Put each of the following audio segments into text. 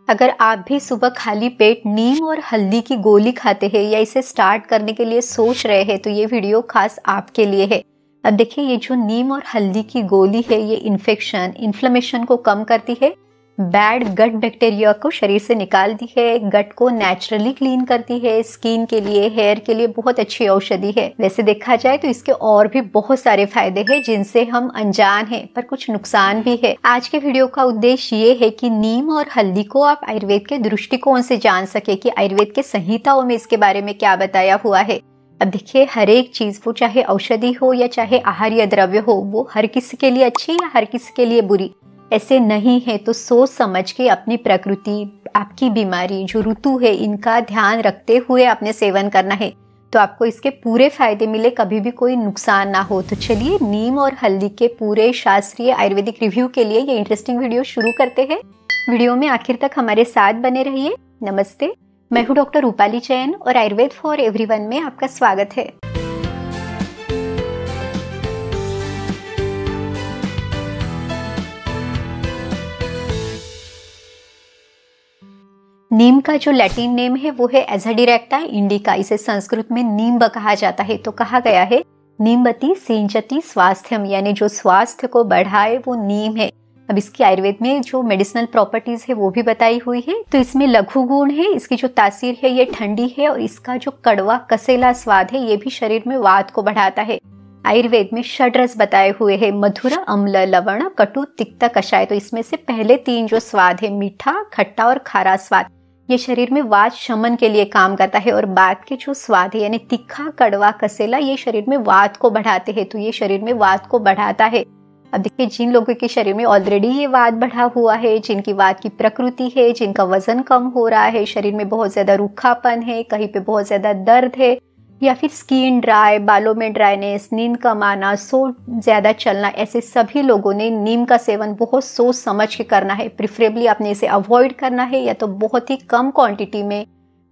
अगर आप भी सुबह खाली पेट नीम और हल्दी की गोली खाते हैं या इसे स्टार्ट करने के लिए सोच रहे हैं तो ये वीडियो खास आपके लिए है। अब देखिए, ये जो नीम और हल्दी की गोली है ये इन्फ्लेमेशन को कम करती है, बैड गट बैक्टीरिया को शरीर से निकालती है, गट को नेचुरली क्लीन करती है, स्किन के लिए, हेयर के लिए बहुत अच्छी औषधि है। वैसे देखा जाए तो इसके और भी बहुत सारे फायदे हैं जिनसे हम अनजान हैं, पर कुछ नुकसान भी है। आज के वीडियो का उद्देश्य ये है कि नीम और हल्दी को आप आयुर्वेद के दृष्टिकोण से जान सके कि आयुर्वेद के संहिताओं में इसके बारे में क्या बताया हुआ है। अब देखिए, हर एक चीज, वो चाहे औषधि हो या चाहे आहार्य द्रव्य हो, वो हर किसी के लिए अच्छी या हर किसी के लिए बुरी ऐसे नहीं है। तो सोच समझ के अपनी प्रकृति, आपकी बीमारी, जो ऋतु है, इनका ध्यान रखते हुए आपने सेवन करना है तो आपको इसके पूरे फायदे मिले, कभी भी कोई नुकसान ना हो। तो चलिए नीम और हल्दी के पूरे शास्त्रीय आयुर्वेदिक रिव्यू के लिए ये इंटरेस्टिंग वीडियो शुरू करते हैं। वीडियो में आखिर तक हमारे साथ बने रहिए। नमस्ते, मैं हूँ डॉक्टर रूपाली जैन और आयुर्वेद फॉर एवरीवन में आपका स्वागत है। नीम का जो लैटिन नेम है वो है एजाडिरेक्टा इंडिका। इसे संस्कृत में नींब कहा जाता है। तो कहा गया है नींबति सिंचति स्वास्थ्यम, यानी जो स्वास्थ्य को बढ़ाए वो नीम है। अब इसकी आयुर्वेद में जो मेडिसिनल प्रॉपर्टीज है वो भी बताई हुई है। तो इसमें लघु गुण है, इसकी जो तासीर है ये ठंडी है और इसका जो कड़वा कसेला स्वाद है ये भी शरीर में वात को बढ़ाता है। आयुर्वेद में षड्रस बताए हुए हैं, मधुर, अम्ल, लवण, कटु, तिक्त, कषाय। तो इसमें से पहले तीन जो स्वाद है, मीठा, खट्टा और खारा स्वाद, ये शरीर में वात शमन के लिए काम करता है। और बाद के जो स्वाद है यानी तीखा, कड़वा, कसेला, ये शरीर में वात को बढ़ाते हैं। तो ये शरीर में वात को बढ़ाता है। अब देखिए, जिन लोगों के शरीर में ऑलरेडी ये वात बढ़ा हुआ है, जिनकी वात की प्रकृति है, जिनका वजन कम हो रहा है, शरीर में बहुत ज्यादा रूखापन है, कहीं पे बहुत ज्यादा दर्द है, या फिर स्किन ड्राई, बालों में ड्राइनेस, नींद कम आना, सो ज्यादा चलना, ऐसे सभी लोगों ने नीम का सेवन बहुत सोच समझ के करना है। प्रिफरेबली आपने इसे अवॉइड करना है या तो बहुत ही कम क्वांटिटी में,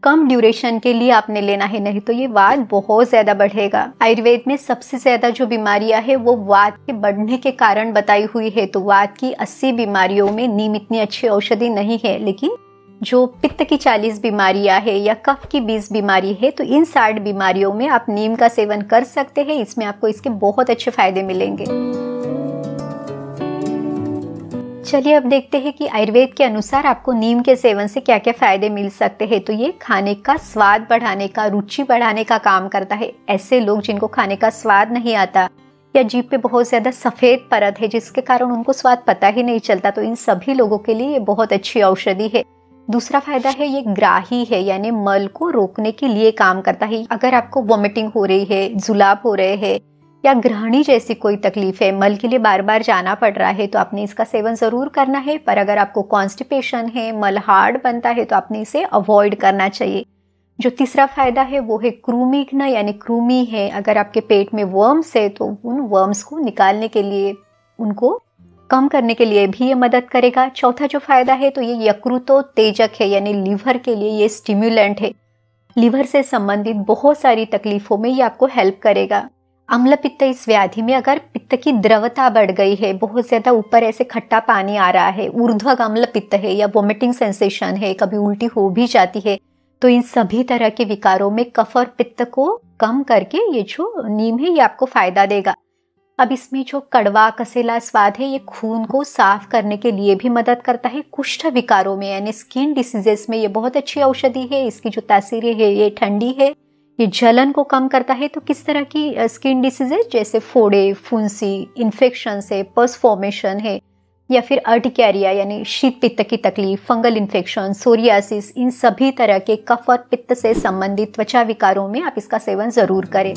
कम ड्यूरेशन के लिए आपने लेना है, नहीं तो ये वात बहुत ज्यादा बढ़ेगा। आयुर्वेद में सबसे ज्यादा जो बीमारियां है वो वात के बढ़ने के कारण बताई हुई है। तो वात की 80 बीमारियों में नीम इतनी अच्छी औषधि नहीं है, लेकिन जो पित्त की 40 बीमारियां है या कफ की 20 बीमारी है तो इन 60 बीमारियों में आप नीम का सेवन कर सकते हैं। इसमें आपको इसके बहुत अच्छे फायदे मिलेंगे। चलिए अब देखते हैं कि आयुर्वेद के अनुसार आपको नीम के सेवन से क्या क्या फायदे मिल सकते हैं। तो ये खाने का स्वाद बढ़ाने का, रुचि बढ़ाने का काम करता है। ऐसे लोग जिनको खाने का स्वाद नहीं आता या जीभ पे बहुत ज्यादा सफेद परत है जिसके कारण उनको स्वाद पता ही नहीं चलता, तो इन सभी लोगों के लिए ये बहुत अच्छी औषधि है। दूसरा फायदा है ये ग्राही है, यानी मल को रोकने के लिए काम करता है। अगर आपको वॉमिटिंग हो रही है, जुलाब हो रहे हैं या ग्रहणी जैसी कोई तकलीफ है, मल के लिए बार बार जाना पड़ रहा है, तो आपने इसका सेवन जरूर करना है। पर अगर आपको कॉन्स्टिपेशन है, मल हार्ड बनता है, तो आपने इसे अवॉइड करना चाहिए। जो तीसरा फायदा है वो है कृमिघ्न, यानी कृमि है। अगर आपके पेट में वर्म्स है तो उन वर्म्स को निकालने के लिए, उनको कम करने के लिए भी ये मदद करेगा। चौथा जो फायदा है तो ये यकृतोत्तेजक है, यानी लीवर के लिए ये स्टिम्युलेंट है। लीवर से संबंधित बहुत सारी तकलीफों में ये आपको हेल्प करेगा। अम्ल पित्त, इस व्याधि में अगर पित्त की द्रवता बढ़ गई है, बहुत ज्यादा ऊपर ऐसे खट्टा पानी आ रहा है, ऊर्ध्वक अम्ल पित्त है या वोमिटिंग सेंसेशन है, कभी उल्टी हो भी जाती है, तो इन सभी तरह के विकारों में कफ और पित्त को कम करके ये जो नीम है ये आपको फायदा देगा। अब इसमें जो कड़वा कसेला स्वाद है ये खून को साफ करने के लिए भी मदद करता है। कुष्ठ विकारों में यानी स्किन डिसीजेस में ये बहुत अच्छी औषधि है। इसकी जो तासीर है ये ठंडी है, ये जलन को कम करता है। तो किस तरह की स्किन डिसीजेस, जैसे फोड़े, फुंसी, इन्फेक्शन है, पस फॉर्मेशन है, या फिर अर्टिकेरिया यानी शीत पित्त की तकलीफ, फंगल इन्फेक्शन, सोरियासिस, इन सभी तरह के कफ और पित्त से संबंधित त्वचा विकारों में आप इसका सेवन जरूर करें।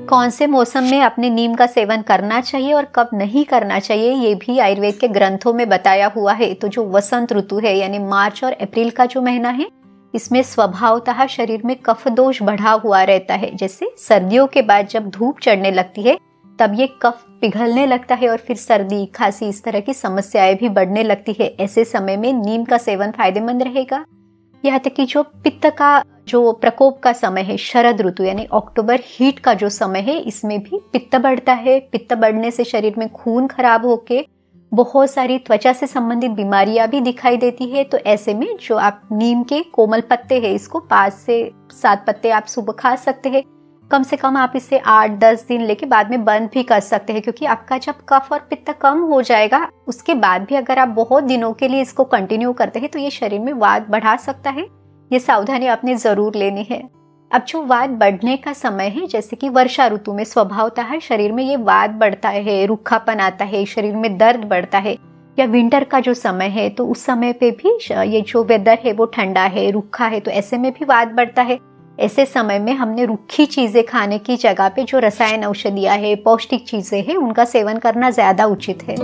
कौन से मौसम में आपने नीम का सेवन करना चाहिए और कब नहीं करना चाहिए ये भी आयुर्वेद के ग्रंथों में बताया हुआ है। तो जो वसंत ऋतु है यानी मार्च और अप्रैल का जो महीना है, इसमें स्वभावतः शरीर में कफ दोष बढ़ा हुआ रहता है। जैसे सर्दियों के बाद जब धूप चढ़ने लगती है तब ये कफ पिघलने लगता है और फिर सर्दी, खांसी, इस तरह की समस्याएं भी बढ़ने लगती है। ऐसे समय में नीम का सेवन फायदेमंद रहेगा। यहाँ तक कि जो पित्त का जो प्रकोप का समय है, शरद ऋतु यानी अक्टूबर हीट का जो समय है, इसमें भी पित्त बढ़ता है। पित्त बढ़ने से शरीर में खून खराब होके बहुत सारी त्वचा से संबंधित बीमारियां भी दिखाई देती है। तो ऐसे में जो आप नीम के कोमल पत्ते हैं, इसको 5 से 7 पत्ते आप सुबह खा सकते हैं। कम से कम आप इसे 8-10 दिन लेके बाद में बंद भी कर सकते हैं, क्योंकि आपका जब कफ और पित्त कम हो जाएगा उसके बाद भी अगर आप बहुत दिनों के लिए इसको कंटिन्यू करते हैं तो ये शरीर में वात बढ़ा सकता है। ये सावधानी आपने जरूर लेनी है। अब जो वात बढ़ने का समय है, जैसे कि वर्षा ऋतु में स्वभावतः है शरीर में ये वात बढ़ता है, रूखापन आता है, शरीर में दर्द बढ़ता है, या विंटर का जो समय है तो उस समय पे भी ये जो वेदर है वो ठंडा है, रूखा है, तो ऐसे में भी वात बढ़ता है। ऐसे समय में हमने रूखी चीजें खाने की जगह पे जो रसायन औषधियां है, पौष्टिक चीजें हैं, उनका सेवन करना ज्यादा उचित है।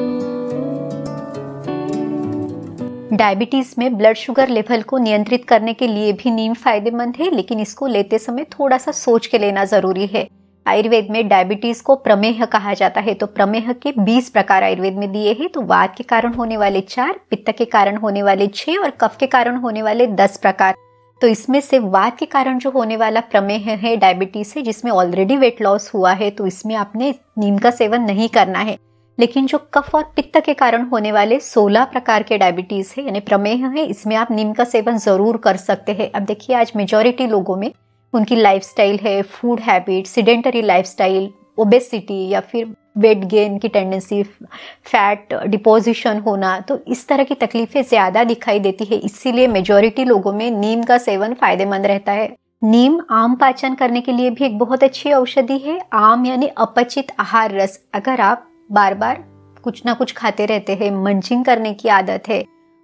डायबिटीज में ब्लड शुगर लेवल को नियंत्रित करने के लिए भी नीम फायदेमंद है, लेकिन इसको लेते समय थोड़ा सा सोच के लेना जरूरी है। आयुर्वेद में डायबिटीज को प्रमेह कहा जाता है। तो प्रमेह के 20 प्रकार आयुर्वेद में दिए हैं। तो वात के कारण होने वाले 4, पित्त के कारण होने वाले 6 और कफ के कारण होने वाले 10 प्रकार। तो इसमें से वात के कारण जो होने वाला प्रमेह है, डायबिटीज है, जिसमें ऑलरेडी वेट लॉस हुआ है, तो इसमें आपने नीम का सेवन नहीं करना है। लेकिन जो कफ और पित्त के कारण होने वाले 16 प्रकार के डायबिटीज है यानी प्रमेह है, इसमें आप नीम का सेवन जरूर कर सकते हैं। अब देखिए, आज मेजॉरिटी लोगों में उनकी लाइफस्टाइल है, food habit, sedentary lifestyle, obesity या फिर वेट गेन की टेंडेंसी, फैट डिपोजिशन होना, तो इस तरह की तकलीफें ज्यादा दिखाई देती है। इसीलिए मेजॉरिटी लोगों में नीम का सेवन फायदेमंद रहता है। नीम आम पाचन करने के लिए भी एक बहुत अच्छी औषधि है। आम यानी अपचित आहार रस। अगर आप बार बार कुछ ना कुछ खाते रहते हैं, मंचिंग करने की आदत है,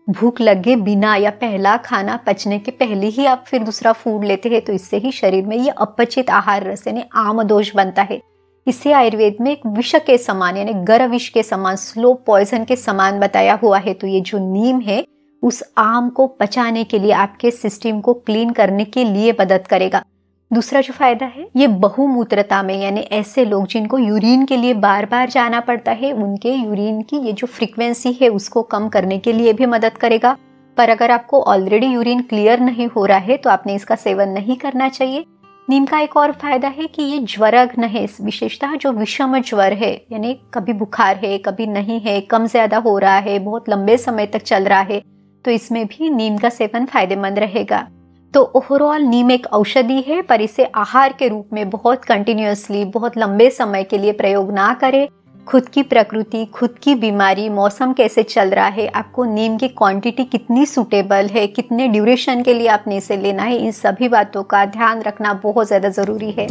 भूख लगे बिना या पहला खाना पचने के पहले ही आप फिर दूसरा फूड लेते हैं, तो इससे ही शरीर में ये अपचित आहार रस यानी आम दोष बनता है। इसे आयुर्वेद में एक विष के समान यानी गर विष के समान, स्लो पॉइजन के समान बताया हुआ है। तो ये जो नीम है उस आम को पचाने के लिए, आपके सिस्टम को क्लीन करने के लिए मदद करेगा। दूसरा जो फायदा है, ये बहुमूत्रता में यानी ऐसे लोग जिनको यूरिन के लिए बार बार जाना पड़ता है, उनके यूरिन की ये जो फ्रीक्वेंसी है उसको कम करने के लिए भी मदद करेगा। पर अगर आपको ऑलरेडी यूरिन क्लियर नहीं हो रहा है तो आपने इसका सेवन नहीं करना चाहिए। नीम का एक और फायदा है कि ये ज्वरघ्न है। विशेषतः जो विषम ज्वर है यानी कभी बुखार है, कभी नहीं है, कम ज्यादा हो रहा है, बहुत लंबे समय तक चल रहा है, तो इसमें भी नीम का सेवन फायदेमंद रहेगा। तो ओवरऑल नीम एक औषधि है, पर इसे आहार के रूप में बहुत कंटिन्यूअसली, बहुत लंबे समय के लिए प्रयोग ना करें। खुद की प्रकृति, खुद की बीमारी, मौसम कैसे चल रहा है, आपको नीम की क्वांटिटी कितनी सूटेबल है, कितने ड्यूरेशन के लिए आपने इसे लेना है, इन सभी बातों का ध्यान रखना बहुत ज्यादा जरूरी है।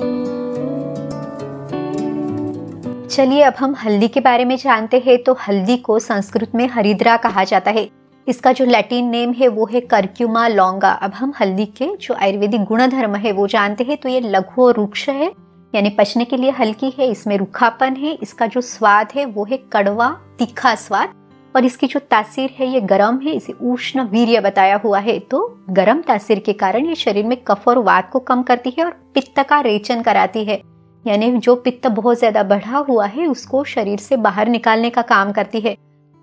चलिए अब हम हल्दी के बारे में जानते हैं। तो हल्दी को संस्कृत में हरिद्रा कहा जाता है। इसका जो लैटिन नेम है वो है कर्क्यूमा लॉन्गा। अब हम हल्दी के जो आयुर्वेदिक गुणधर्म है वो जानते हैं। तो ये लघु और रुक्ष है यानी पचने के लिए हल्की है, इसमें रूखापन है, इसका जो स्वाद है वो है कड़वा तीखा स्वाद, और इसकी जो तासीर है ये गर्म है, इसे उष्ण वीर्य बताया हुआ है। तो गर्म तासीर के कारण ये शरीर में कफ और वात को कम करती है और पित्त का रेचन कराती है, यानी जो पित्त बहुत ज्यादा बढ़ा हुआ है उसको शरीर से बाहर निकालने का काम करती है।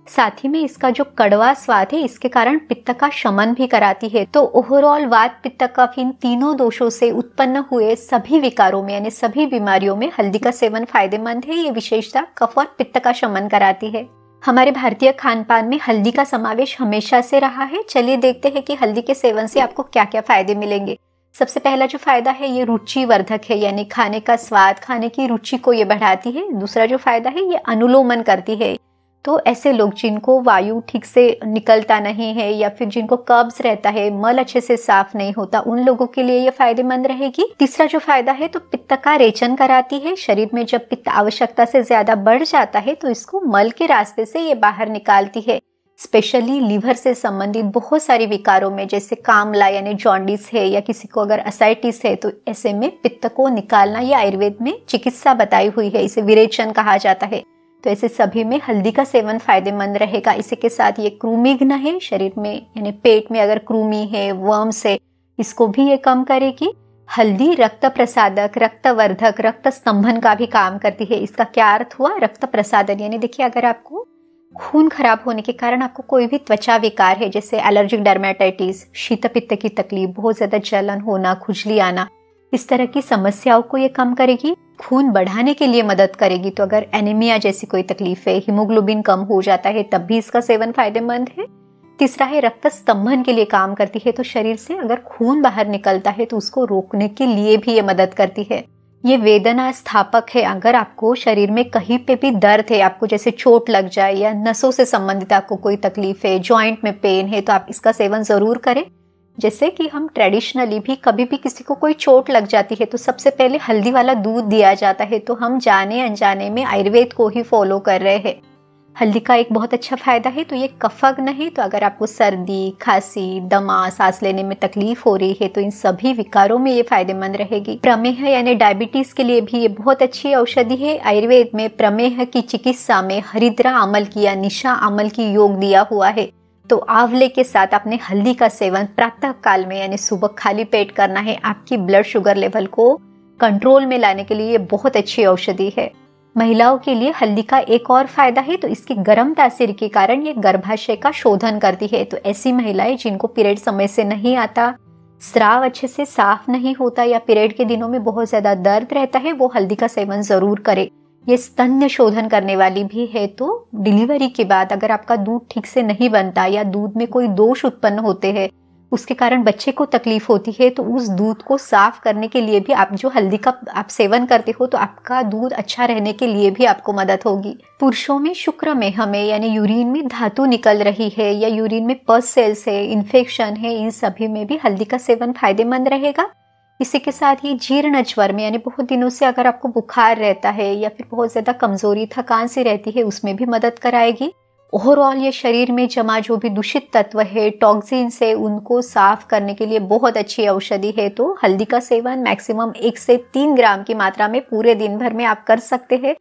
साथ ही में इसका जो कड़वा स्वाद है इसके कारण पित्त का शमन भी कराती है। तो ओवरऑल वात, पित्त, कफ इन तीनों दोषों से उत्पन्न हुए सभी विकारों में यानी सभी बीमारियों में हल्दी का सेवन फायदेमंद है। ये विशेषता कफ और पित्त का शमन कराती है। हमारे भारतीय खान पान में हल्दी का समावेश हमेशा से रहा है। चलिए देखते हैं कि हल्दी के सेवन से आपको क्या क्या फायदे मिलेंगे। सबसे पहला जो फायदा है ये रुचि वर्धक है, यानी खाने का स्वाद, खाने की रुचि को ये बढ़ाती है। दूसरा जो फायदा है ये अनुलोमन करती है। तो ऐसे लोग जिनको वायु ठीक से निकलता नहीं है या फिर जिनको कब्ज रहता है, मल अच्छे से साफ नहीं होता, उन लोगों के लिए ये फायदेमंद रहेगी। तीसरा जो फायदा है तो पित्त का रेचन कराती है। शरीर में जब पित्त आवश्यकता से ज्यादा बढ़ जाता है तो इसको मल के रास्ते से ये बाहर निकालती है। स्पेशली लीवर से संबंधित बहुत सारी विकारों में, जैसे कामला यानी जॉन्डिस है या किसी को अगर असाइटिस है, तो ऐसे में पित्त को निकालना ये आयुर्वेद में चिकित्सा बताई हुई है, इसे विरेचन कहा जाता है। तो ऐसे सभी में हल्दी का सेवन फायदेमंद रहेगा। इसी के साथ ये कृमिघ्न है, शरीर में यानी पेट में अगर कृमि है, वर्म्स है, इसको भी ये कम करेगी। हल्दी रक्त प्रसादक, रक्तवर्धक, रक्त स्तंभन का भी काम करती है। इसका क्या अर्थ हुआ? रक्त प्रसादन यानी देखिए, अगर आपको खून खराब होने के कारण आपको कोई भी त्वचा विकार है, जैसे एलर्जिक डर्मेटाइटिस, शीत पित्त की तकलीफ, बहुत ज्यादा जलन होना, खुजली आना, इस तरह की समस्याओं को ये कम करेगी। खून बढ़ाने के लिए मदद करेगी। तो अगर एनीमिया जैसी कोई तकलीफ है, हीमोग्लोबिन कम हो जाता है, तब भी इसका सेवन फायदेमंद है। तीसरा है रक्त स्तंभन के लिए काम करती है, तो शरीर से अगर खून बाहर निकलता है तो उसको रोकने के लिए भी ये मदद करती है। ये वेदना स्थापक है। अगर आपको शरीर में कहीं पे भी दर्द है, आपको जैसे चोट लग जाए या नसों से संबंधित आपको कोई तकलीफ है, जॉइंट में पेन है, तो आप इसका सेवन जरूर करें। जैसे कि हम ट्रेडिशनली भी कभी भी किसी को कोई चोट लग जाती है तो सबसे पहले हल्दी वाला दूध दिया जाता है, तो हम जाने अनजाने में आयुर्वेद को ही फॉलो कर रहे हैं। हल्दी का एक बहुत अच्छा फायदा है, तो ये कफग्न है, तो अगर आपको सर्दी, खांसी, दमा, सांस लेने में तकलीफ हो रही है तो इन सभी विकारों में ये फायदेमंद रहेगी। प्रमेह यानी डायबिटीज के लिए भी ये बहुत अच्छी औषधि है। आयुर्वेद में प्रमेह की चिकित्सा में हरिद्रा अमल की या निशा अमल की योग दिया हुआ है। तो आंवले के साथ आपने हल्दी का सेवन प्रातः काल में यानी सुबह खाली पेट करना है। आपकी ब्लड शुगर लेवल को कंट्रोल में लाने के लिए ये बहुत अच्छी औषधि है। महिलाओं के लिए हल्दी का एक और फायदा है, तो इसकी गर्म तासीर के कारण ये गर्भाशय का शोधन करती है। तो ऐसी महिलाएं जिनको पीरियड समय से नहीं आता, स्राव अच्छे से साफ नहीं होता या पीरियड के दिनों में बहुत ज्यादा दर्द रहता है, वो हल्दी का सेवन जरूर करे। ये स्तन्य शोधन करने वाली भी है, तो डिलीवरी के बाद अगर आपका दूध ठीक से नहीं बनता या दूध में कोई दोष उत्पन्न होते हैं, उसके कारण बच्चे को तकलीफ होती है, तो उस दूध को साफ करने के लिए भी आप जो हल्दी का आप सेवन करते हो तो आपका दूध अच्छा रहने के लिए भी आपको मदद होगी। पुरुषों में शुक्र में हमें यानी यूरिन में धातु निकल रही है या यूरिन में पस सेल्स है, इन्फेक्शन है, इन सभी में भी हल्दी का सेवन फायदेमंद रहेगा। इसी के साथ ही जीर्ण ज्वर में यानी बहुत दिनों से अगर आपको बुखार रहता है या फिर बहुत ज्यादा कमजोरी, थकान सी रहती है, उसमें भी मदद कराएगी। ओवरऑल ये शरीर में जमा जो भी दूषित तत्व है, टॉक्सिन से, उनको साफ करने के लिए बहुत अच्छी औषधि है। तो हल्दी का सेवन मैक्सिमम 1 से 3 ग्राम की मात्रा में पूरे दिन भर में आप कर सकते हैं।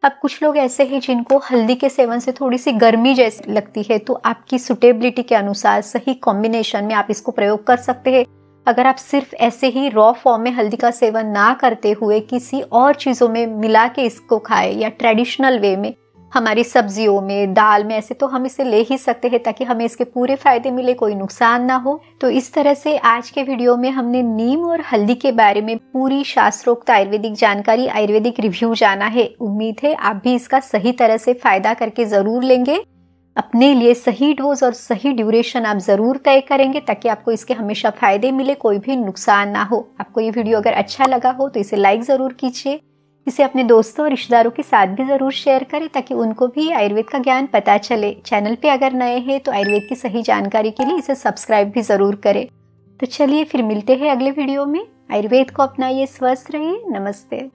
अब कुछ लोग ऐसे हैं जिनको हल्दी के सेवन से थोड़ी सी गर्मी जैसी लगती है, तो आपकी सुटेबिलिटी के अनुसार सही कॉम्बिनेशन में आप इसको प्रयोग कर सकते हैं। अगर आप सिर्फ ऐसे ही रॉ फॉर्म में हल्दी का सेवन ना करते हुए किसी और चीजों में मिला के इसको खाए या ट्रेडिशनल वे में हमारी सब्जियों में, दाल में, ऐसे तो हम इसे ले ही सकते हैं ताकि हमें इसके पूरे फायदे मिले, कोई नुकसान ना हो। तो इस तरह से आज के वीडियो में हमने नीम और हल्दी के बारे में पूरी शास्त्रोक्त आयुर्वेदिक जानकारी, आयुर्वेदिक रिव्यू जाना है। उम्मीद है आप भी इसका सही तरह से फायदा करके जरूर लेंगे। अपने लिए सही डोज और सही ड्यूरेशन आप जरूर तय करेंगे ताकि आपको इसके हमेशा फायदे मिले, कोई भी नुकसान ना हो। आपको ये वीडियो अगर अच्छा लगा हो तो इसे लाइक जरूर कीजिए। इसे अपने दोस्तों और रिश्तेदारों के साथ भी जरूर शेयर करें ताकि उनको भी आयुर्वेद का ज्ञान पता चले। चैनल पे अगर नए हैं तो आयुर्वेद की सही जानकारी के लिए इसे सब्सक्राइब भी जरूर करें। तो चलिए फिर मिलते हैं अगले वीडियो में। आयुर्वेद को अपनाइए, स्वस्थ रहिए। नमस्ते।